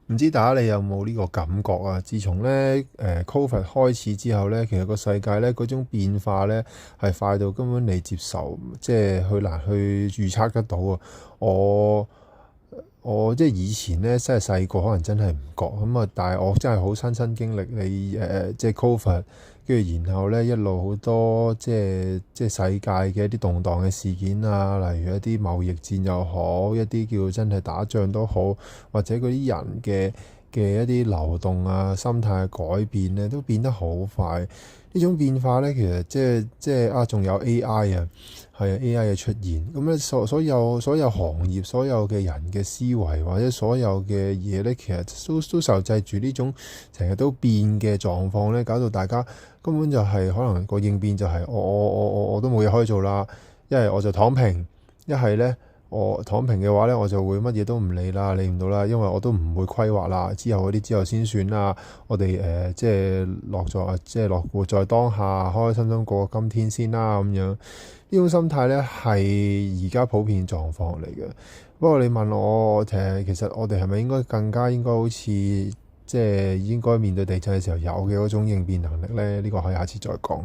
唔知大家你有冇呢個感覺啊？自從咧Covid 開始之後咧，其實個世界咧嗰種變化咧係快到根本你接受，即係去難去預測得到啊！我我即係以前咧，真係細個可能真係唔覺咁啊，但係我真係好親身經歷你即係 Covid，跟住然後咧一路好多即係世界嘅一啲動盪嘅事件啊，例如一啲貿易戰又好，一啲叫真係打仗都好，或者嗰啲人嘅一啲流動啊、心態嘅改變咧，都變得好快。呢種變化咧，其實即係啊，仲有 AI 啊，係啊 AI 嘅出現，咁咧所有行業、所有嘅人嘅思維或者所有嘅嘢咧，其實都受制住呢種成日都變嘅狀況咧，搞到大家根本就係可能個應變就係我都冇嘢可以做啦，一係我就躺平，一係咧。我躺平嘅話咧，我就會乜嘢都唔理啦，理唔到啦，因為我都唔會規劃啦，之後嗰啲之後先算啦。我哋即係樂活在當下，開開心心過今天先啦咁樣。呢種心態咧係而家普遍狀況嚟嘅。不過你問我其實我哋係咪更加應該好似即係應該面對地震嘅時候有嘅嗰種應變能力咧？呢個可以下次再講。